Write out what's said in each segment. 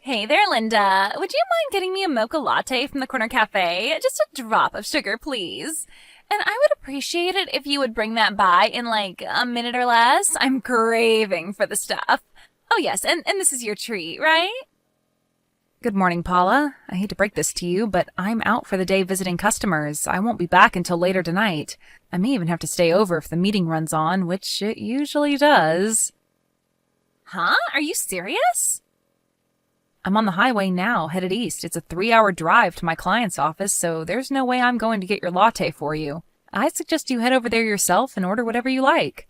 Hey there, Linda. Would you mind getting me a mocha latte from the corner cafe? Just a drop of sugar, please. And I would appreciate it if you would bring that by in like a minute or less. I'm craving for the stuff. Oh, yes, and this is your treat, right? Good morning, Paula. I hate to break this to you, but I'm out for the day visiting customers. I won't be back until later tonight. I may even have to stay over if the meeting runs on, which it usually does. Huh? Are you serious? I'm on the highway now, headed east. It's a 3-hour drive to my client's office, so there's no way I'm going to get your latte for you. I suggest you head over there yourself and order whatever you like.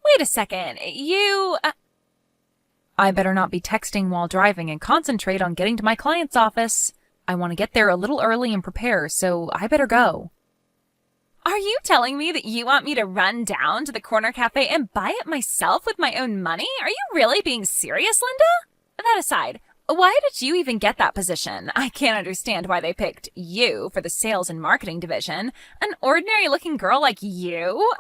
Wait a second. I better not be texting while driving and concentrate on getting to my client's office. I want to get there a little early and prepare, so I better go. Are you telling me that you want me to run down to the corner cafe and buy it myself with my own money? Are you really being serious, Linda? That aside, why did you even get that position? I can't understand why they picked you for the sales and marketing division. An ordinary-looking girl like you?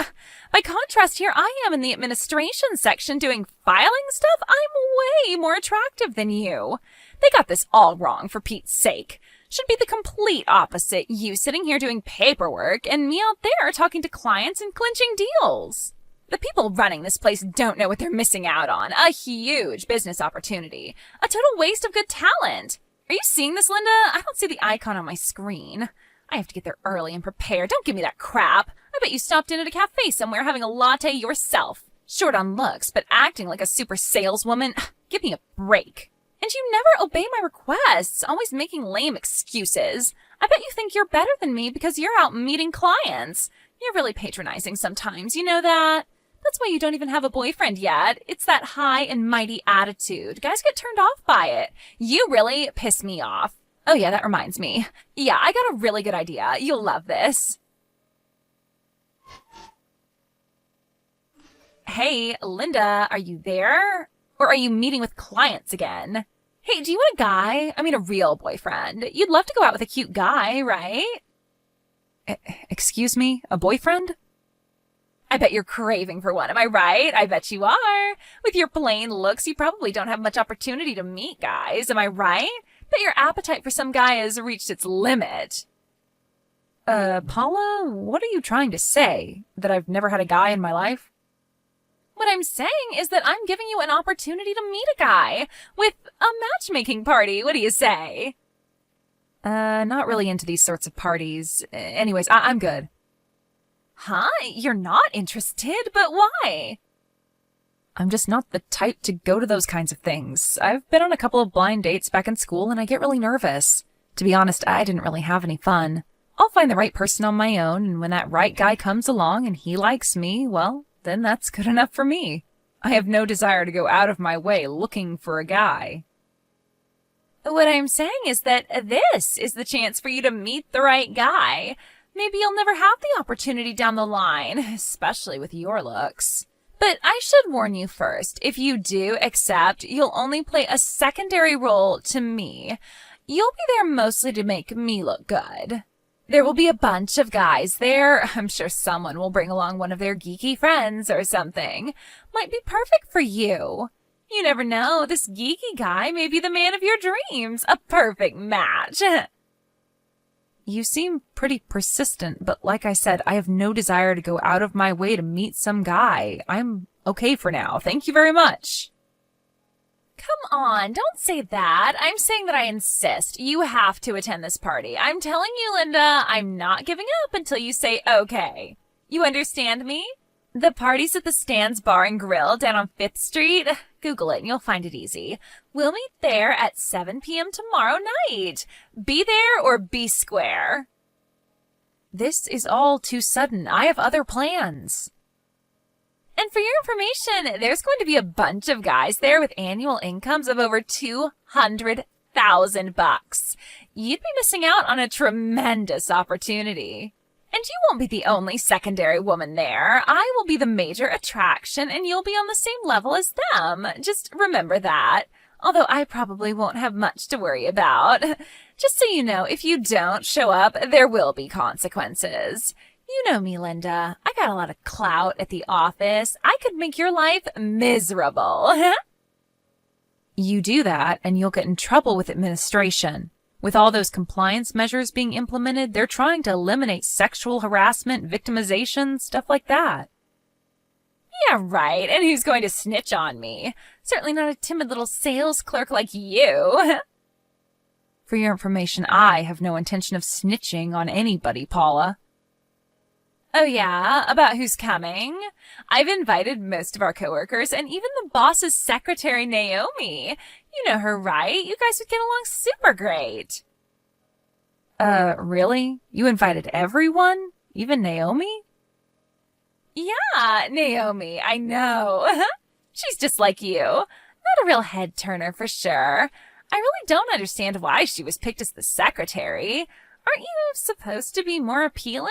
By contrast, here I am in the administration section doing filing stuff. I'm way more attractive than you. They got this all wrong, for Pete's sake. Should be the complete opposite. You sitting here doing paperwork and me out there talking to clients and clinching deals. The people running this place don't know what they're missing out on. A huge business opportunity. A total waste of good talent. Are you seeing this, Linda? I don't see the icon on my screen. I have to get there early and prepare. Don't give me that crap. I bet you stopped in at a cafe somewhere having a latte yourself. Short on looks, but acting like a super saleswoman. Give me a break. And you never obey my requests, always making lame excuses. I bet you think you're better than me because you're out meeting clients. You're really patronizing sometimes, you know that? That's why you don't even have a boyfriend yet. It's that high and mighty attitude. Guys get turned off by it. You really piss me off. Oh yeah, that reminds me. Yeah, I got a really good idea. You'll love this. Hey, Linda, are you there? Or are you meeting with clients again? Hey, do you want a guy? I mean, a real boyfriend. You'd love to go out with a cute guy, right? Excuse me? A boyfriend? I bet you're craving for one, am I right? I bet you are. With your plain looks, you probably don't have much opportunity to meet guys, am I right? Bet your appetite for some guy has reached its limit. Paula, what are you trying to say? That I've never had a guy in my life? What I'm saying is that I'm giving you an opportunity to meet a guy with a matchmaking party. What do you say? Not really into these sorts of parties. Anyways, I'm good. Huh? You're not interested? But why? I'm just not the type to go to those kinds of things. I've been on a couple of blind dates back in school and I get really nervous. To be honest, I didn't really have any fun. I'll find the right person on my own, and when that right guy comes along and he likes me, well, then that's good enough for me. I have no desire to go out of my way looking for a guy. What I'm saying is that this is the chance for you to meet the right guy. Maybe you'll never have the opportunity down the line, especially with your looks. But I should warn you first, if you do accept, you'll only play a secondary role to me. You'll be there mostly to make me look good. There will be a bunch of guys there. I'm sure someone will bring along one of their geeky friends or something. Might be perfect for you. You never know, this geeky guy may be the man of your dreams. A perfect match. You seem pretty persistent, but like I said, I have no desire to go out of my way to meet some guy. I'm okay for now. Thank you very much. Come on, don't say that. I'm saying that I insist. You have to attend this party. I'm telling you, Linda, I'm not giving up until you say okay. You understand me? The party's at the Stan's Bar and Grill down on 5th Street. Google it and you'll find it easy. We'll meet there at 7 p.m. tomorrow night. Be there or be square. This is all too sudden. I have other plans. And for your information, there's going to be a bunch of guys there with annual incomes of over $200,000. You'd be missing out on a tremendous opportunity. And you won't be the only secondary woman there. I will be the major attraction, and you'll be on the same level as them. Just remember that. Although I probably won't have much to worry about. Just so you know, if you don't show up, there will be consequences. You know me, Linda. I got a lot of clout at the office. I could make your life miserable. You do that, and you'll get in trouble with administration. With all those compliance measures being implemented, they're trying to eliminate sexual harassment, victimization, stuff like that. Yeah, right. And who's going to snitch on me? Certainly not a timid little sales clerk like you. For your information, I have no intention of snitching on anybody, Paula. Oh yeah? About who's coming? I've invited most of our coworkers and even the boss's secretary, Naomi. You know her, right? You guys would get along super great. Really? You invited everyone? Even Naomi? Yeah, Naomi, I know. She's just like you. Not a real head turner for sure. I really don't understand why she was picked as the secretary. Aren't you supposed to be more appealing?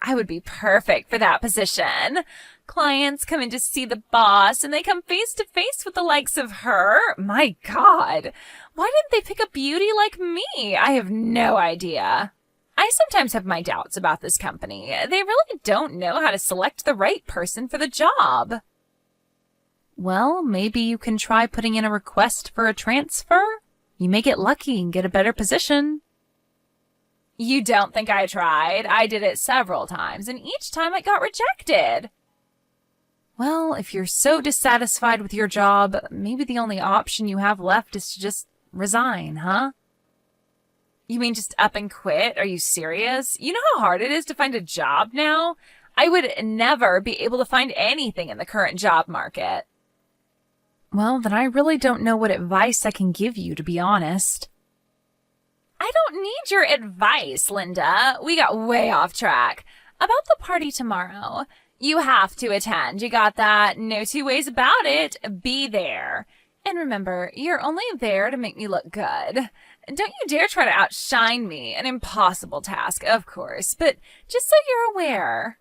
I would be perfect for that position. Clients come in to see the boss and they come face to face with the likes of her. My God, why didn't they pick a beauty like me? I have no idea. I sometimes have my doubts about this company. They really don't know how to select the right person for the job. Well, maybe you can try putting in a request for a transfer. You may get lucky and get a better position. You don't think I tried? I did it several times, and each time I got rejected. Well, if you're so dissatisfied with your job, maybe the only option you have left is to just resign, huh? You mean just up and quit? Are you serious? You know how hard it is to find a job now? I would never be able to find anything in the current job market. Well, then I really don't know what advice I can give you, to be honest. I don't need your advice, Linda. We got way off track. About the party tomorrow. You have to attend. You got that? No two ways about it. Be there. And remember, you're only there to make me look good. Don't you dare try to outshine me. An impossible task, of course, but just so you're aware.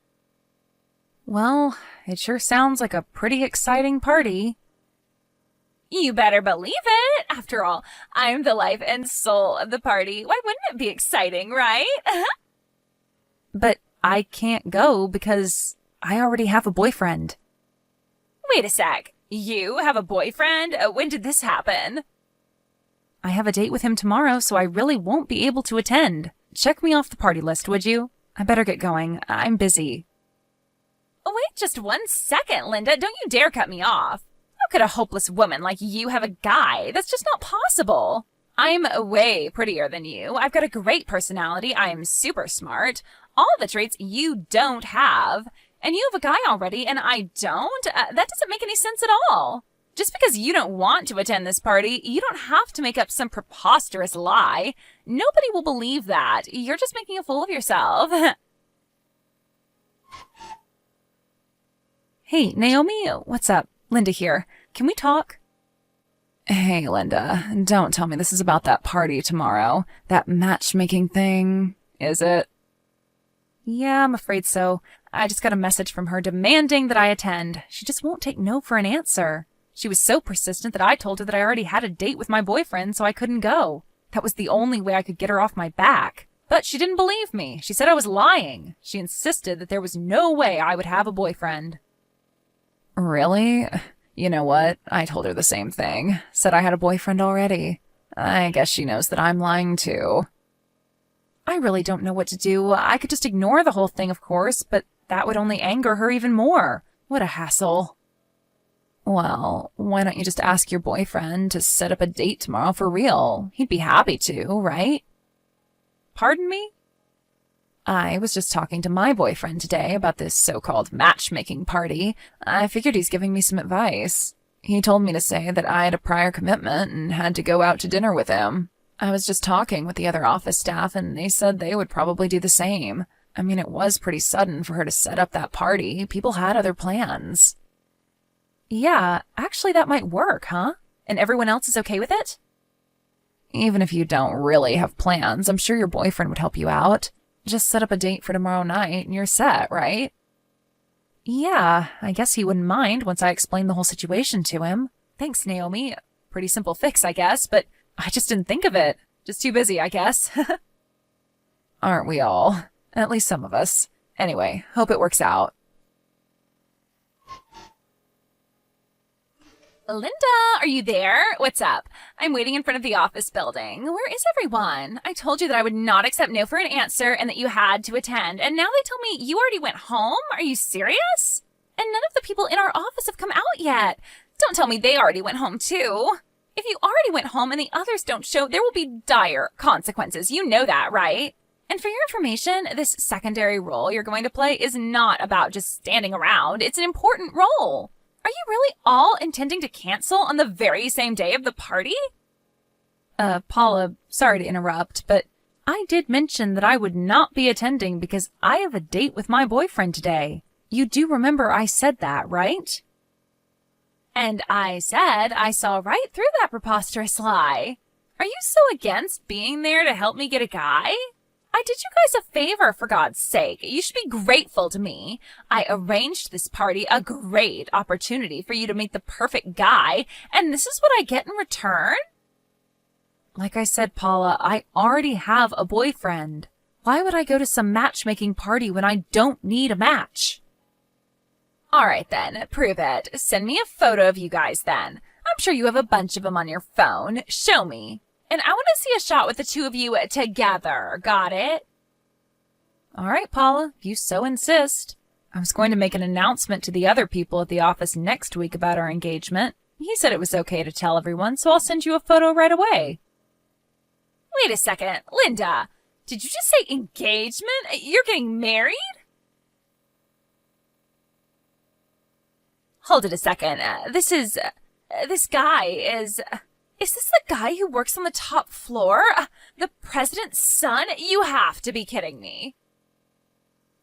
Well, it sure sounds like a pretty exciting party. You better believe it. After all, I'm the life and soul of the party. Why wouldn't it be exciting, right? But I can't go because I already have a boyfriend. Wait a sec. You have a boyfriend? When did this happen? I have a date with him tomorrow, so I really won't be able to attend. Check me off the party list, would you? I better get going. I'm busy. Wait just 1 second, Linda. Don't you dare cut me off. How could a hopeless woman like you have a guy? That's just not possible. I'm way prettier than you. I've got a great personality. I am super smart. All the traits you don't have. And you have a guy already, and I don't? That doesn't make any sense at all. Just because you don't want to attend this party, you don't have to make up some preposterous lie. Nobody will believe that. You're just making a fool of yourself. Hey, Naomi, what's up? Linda here. Can we talk? Hey, Linda, don't tell me this is about that party tomorrow. That matchmaking thing, is it? Yeah, I'm afraid so. I just got a message from her demanding that I attend. She just won't take no for an answer. She was so persistent that I told her that I already had a date with my boyfriend, so I couldn't go. That was the only way I could get her off my back. But she didn't believe me. She said I was lying. She insisted that there was no way I would have a boyfriend. Really? You know what? I told her the same thing. Said I had a boyfriend already. I guess she knows that I'm lying too. I really don't know what to do. I could just ignore the whole thing, of course, but that would only anger her even more. What a hassle. Well, why don't you just ask your boyfriend to set up a date tomorrow for real? He'd be happy to, right? Pardon me? I was just talking to my boyfriend today about this so-called matchmaking party. I figured he's giving me some advice. He told me to say that I had a prior commitment and had to go out to dinner with him. I was just talking with the other office staff, and they said they would probably do the same. I mean, it was pretty sudden for her to set up that party. People had other plans. Yeah, actually that might work, huh? And everyone else is okay with it? Even if you don't really have plans, I'm sure your boyfriend would help you out. Just set up a date for tomorrow night and you're set, right? Yeah, I guess he wouldn't mind once I explained the whole situation to him. Thanks, Naomi. Pretty simple fix, I guess, but I just didn't think of it. Just too busy, I guess. Aren't we all? At least some of us. Anyway, hope it works out. Linda, are you there? What's up? I'm waiting in front of the office building. Where is everyone? I told you that I would not accept no for an answer and that you had to attend. And now they tell me you already went home? Are you serious? And none of the people in our office have come out yet. Don't tell me they already went home too. If you already went home and the others don't show, there will be dire consequences. You know that, right? And for your information, this secondary role you're going to play is not about just standing around. It's an important role. Are you really all intending to cancel on the very same day of the party? Paula, sorry to interrupt, but I did mention that I would not be attending because I have a date with my boyfriend today. You do remember I said that, right? And I said I saw right through that preposterous lie. Are you so against being there to help me get a guy? I did you guys a favor, for God's sake. You should be grateful to me. I arranged this party, a great opportunity for you to meet the perfect guy, and this is what I get in return? Like I said, Paula, I already have a boyfriend. Why would I go to some matchmaking party when I don't need a match? All right, then. Prove it. Send me a photo of you guys, then. I'm sure you have a bunch of them on your phone. Show me. And I want to see a shot with the two of you together. Got it? All right, Paula, if you so insist. I was going to make an announcement to the other people at the office next week about our engagement. He said it was okay to tell everyone, so I'll send you a photo right away. Wait a second. Linda, did you just say engagement? You're getting married? Hold it a second. This guy is... Is this the guy who works on the top floor? The president's son? You have to be kidding me.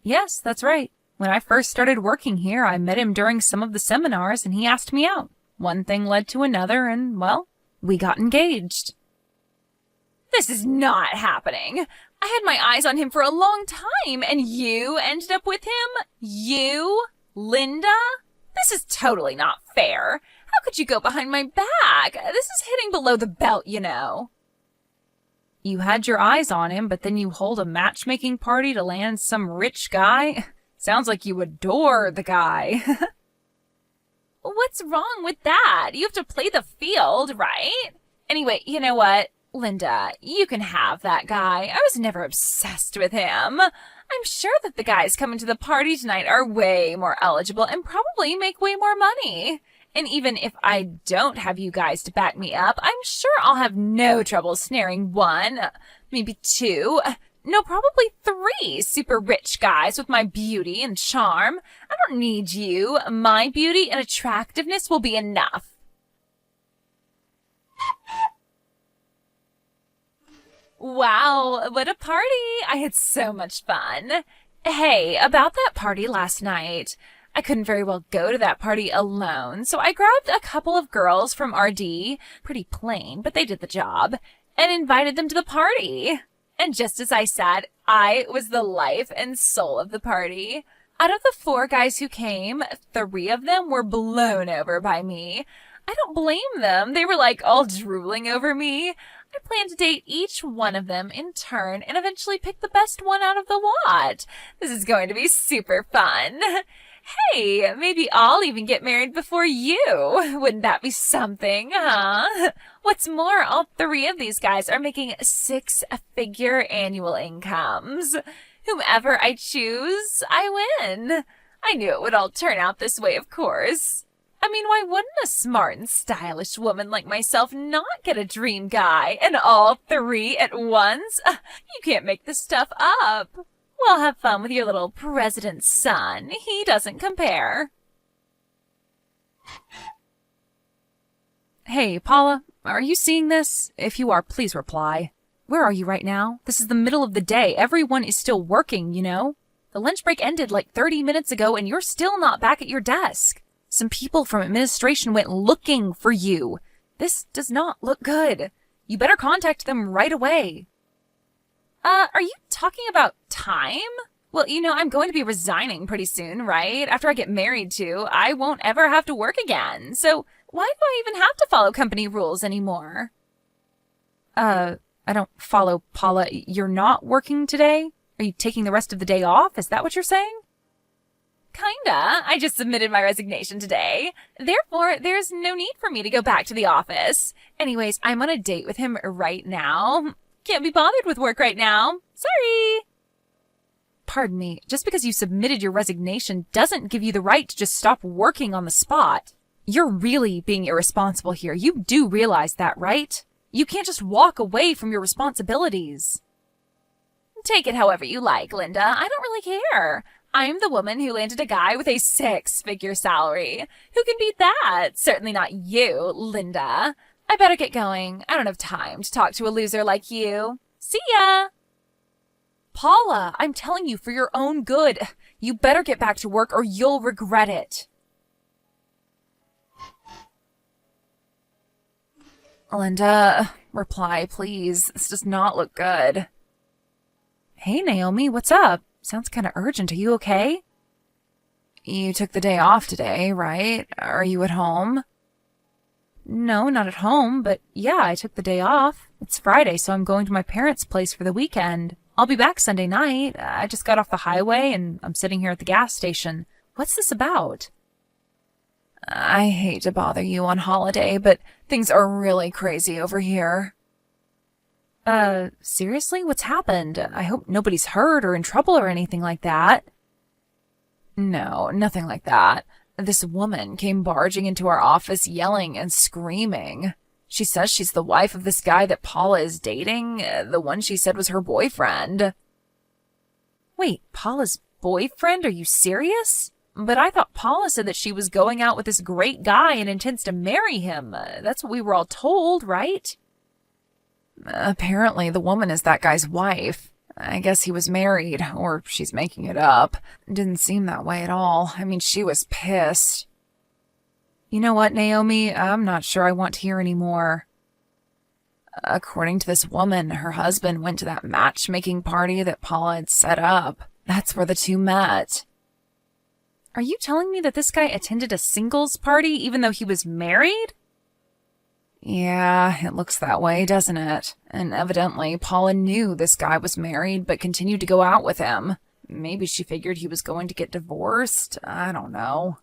Yes, that's right. When I first started working here, I met him during some of the seminars and he asked me out. One thing led to another and, well, we got engaged. This is not happening. I had my eyes on him for a long time and you ended up with him? You? Linda? This is totally not fair. How could you go behind my back? This is hitting below the belt, you know. You had your eyes on him, but then you hold a matchmaking party to land some rich guy? Sounds like you adore the guy. What's wrong with that? You have to play the field, right? Anyway, you know what? Linda, you can have that guy. I was never obsessed with him. I'm sure that the guys coming to the party tonight are way more eligible and probably make way more money. And even if I don't have you guys to back me up, I'm sure I'll have no trouble snaring one, maybe two, no, probably three super rich guys with my beauty and charm. I don't need you. My beauty and attractiveness will be enough. Wow, what a party. I had so much fun. Hey, about that party last night. I couldn't very well go to that party alone, so I grabbed a couple of girls from RD, pretty plain, but they did the job, and invited them to the party. And just as I said, I was the life and soul of the party. Out of the 4 guys who came, 3 of them were blown over by me. I don't blame them. They were like all drooling over me. I plan to date each one of them in turn and eventually pick the best one out of the lot. This is going to be super fun. Hey, maybe I'll even get married before you. Wouldn't that be something, huh? What's more, all 3 of these guys are making 6-figure annual incomes. Whomever I choose, I win. I knew it would all turn out this way, of course. I mean, why wouldn't a smart and stylish woman like myself not get a dream guy? And all 3 at once? You can't make this stuff up. Well, have fun with your little president's son. He doesn't compare. Hey, Paula, are you seeing this? If you are, please reply. Where are you right now? This is the middle of the day. Everyone is still working, you know? The lunch break ended like 30 minutes ago and you're still not back at your desk. Some people from administration went looking for you. This does not look good. You better contact them right away. Are you talking about time? Well, you know, I'm going to be resigning pretty soon, right? After I get married too, I won't ever have to work again. So why do I even have to follow company rules anymore? I don't follow, Paula. You're not working today? Are you taking the rest of the day off? Is that what you're saying? Kinda. I just submitted my resignation today. Therefore, there's no need for me to go back to the office. Anyways, I'm on a date with him right now. Can't be bothered with work right now. Sorry. Pardon me, just because you submitted your resignation doesn't give you the right to just stop working on the spot. You're really being irresponsible here. You do realize that, right? You can't just walk away from your responsibilities. Take it however you like, Linda. I don't really care. I'm the woman who landed a guy with a 6-figure salary. Who can beat that? Certainly not you, Linda. I better get going. I don't have time to talk to a loser like you. See ya! Paula, I'm telling you, for your own good, you better get back to work or you'll regret it. Linda, reply, please. This does not look good. Hey, Naomi, what's up? Sounds kind of urgent. Are you okay? You took the day off today, right? Are you at home? No, not at home, but yeah, I took the day off. It's Friday, so I'm going to my parents' place for the weekend. I'll be back Sunday night. I just got off the highway and I'm sitting here at the gas station. What's this about? I hate to bother you on holiday, but things are really crazy over here. Seriously? What's happened? I hope nobody's hurt or in trouble or anything like that. No, nothing like that. This woman came barging into our office yelling and screaming. She says she's the wife of this guy that Paula is dating, the one she said was her boyfriend. Wait, Paula's boyfriend? Are you serious? But I thought Paula said that she was going out with this great guy and intends to marry him. That's what we were all told, right? Apparently, the woman is that guy's wife. I guess he was married, or she's making it up. Didn't seem that way at all. I mean, she was pissed. You know what, Naomi? I'm not sure I want to hear any more. According to this woman, her husband went to that matchmaking party that Paula had set up. That's where the two met. Are you telling me that this guy attended a singles party even though he was married? Yeah, it looks that way, doesn't it? And evidently, Paula knew this guy was married but continued to go out with him. Maybe she figured he was going to get divorced. I don't know.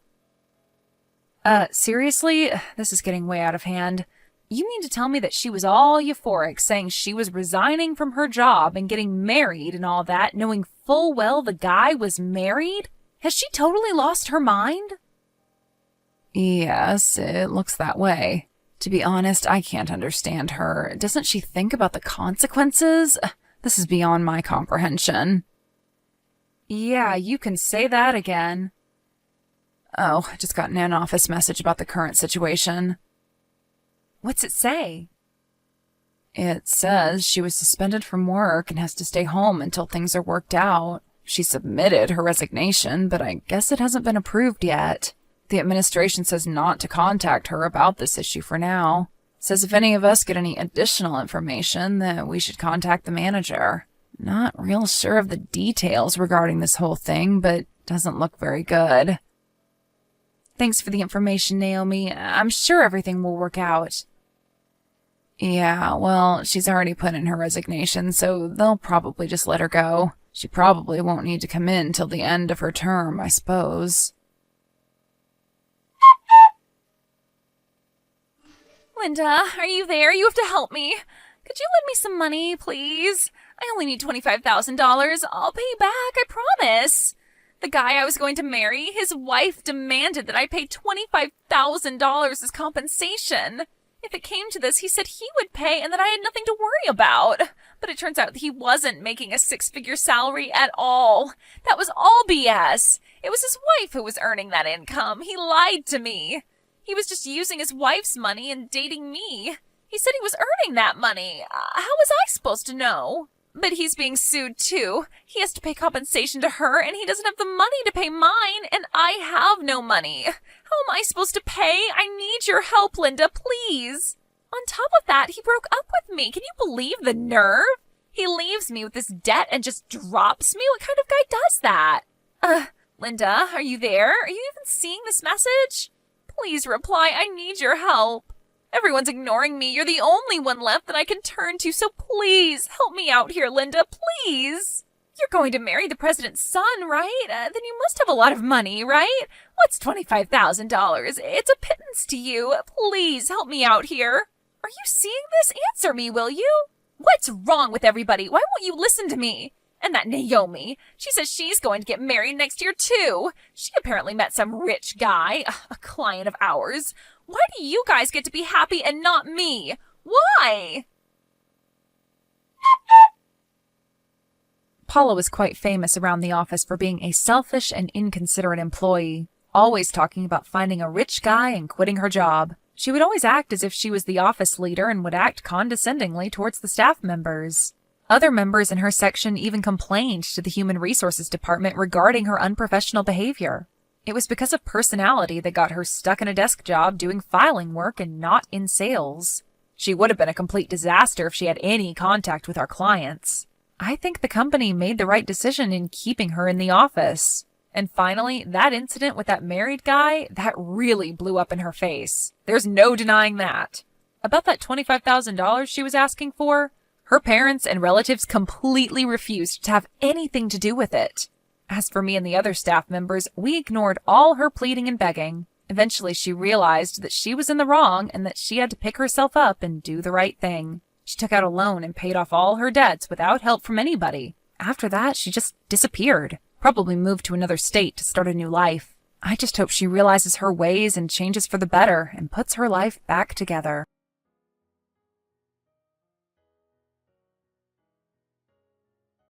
Seriously? This is getting way out of hand. You mean to tell me that she was all euphoric, saying she was resigning from her job and getting married and all that, knowing full well the guy was married? Has she totally lost her mind? Yes, it looks that way. To be honest, I can't understand her. Doesn't she think about the consequences? This is beyond my comprehension. Yeah, you can say that again. Oh, I just got an in-office message about the current situation. What's it say? It says she was suspended from work and has to stay home until things are worked out. She submitted her resignation, but I guess it hasn't been approved yet. The administration says not to contact her about this issue for now. Says if any of us get any additional information, that we should contact the manager. Not real sure of the details regarding this whole thing, but doesn't look very good. Thanks for the information, Naomi. I'm sure everything will work out. Yeah, well, she's already put in her resignation, so they'll probably just let her go. She probably won't need to come in till the end of her term, I suppose. Linda, are you there? You have to help me. Could you lend me some money, please? I only need $25,000. I'll pay back, I promise. The guy I was going to marry, his wife demanded that I pay $25,000 as compensation. If it came to this, he said he would pay and that I had nothing to worry about. But it turns out that he wasn't making a 6-figure salary at all. That was all BS. It was his wife who was earning that income. He lied to me. He was just using his wife's money and dating me. He said he was earning that money. How was I supposed to know? But he's being sued too. He has to pay compensation to her, and he doesn't have the money to pay mine, and I have no money. How am I supposed to pay? I need your help, Linda, please. On top of that, he broke up with me. Can you believe the nerve? He leaves me with this debt and just drops me? What kind of guy does that? Linda, are you there? Are you even seeing this message? Please reply. I need your help. Everyone's ignoring me. You're the only one left that I can turn to, so please help me out here, Linda, please. You're going to marry the president's son, right? Then you must have a lot of money, right? What's $25,000? It's a pittance to you. Please help me out here. Are you seeing this? Answer me, will you? What's wrong with everybody? Why won't you listen to me? And that Naomi, she says she's going to get married next year, too. She apparently met some rich guy, a client of ours. Why do you guys get to be happy and not me? Why? Paula was quite famous around the office for being a selfish and inconsiderate employee, always talking about finding a rich guy and quitting her job. She would always act as if she was the office leader and would act condescendingly towards the staff members. Other members in her section even complained to the Human Resources Department regarding her unprofessional behavior. It was because of personality that got her stuck in a desk job doing filing work and not in sales. She would have been a complete disaster if she had any contact with our clients. I think the company made the right decision in keeping her in the office. And finally, that incident with that married guy, that really blew up in her face. There's no denying that. About that $25,000 she was asking for, her parents and relatives completely refused to have anything to do with it. As for me and the other staff members, we ignored all her pleading and begging. Eventually, she realized that she was in the wrong and that she had to pick herself up and do the right thing. She took out a loan and paid off all her debts without help from anybody. After that, she just disappeared. Probably moved to another state to start a new life. I just hope she realizes her ways and changes for the better and puts her life back together.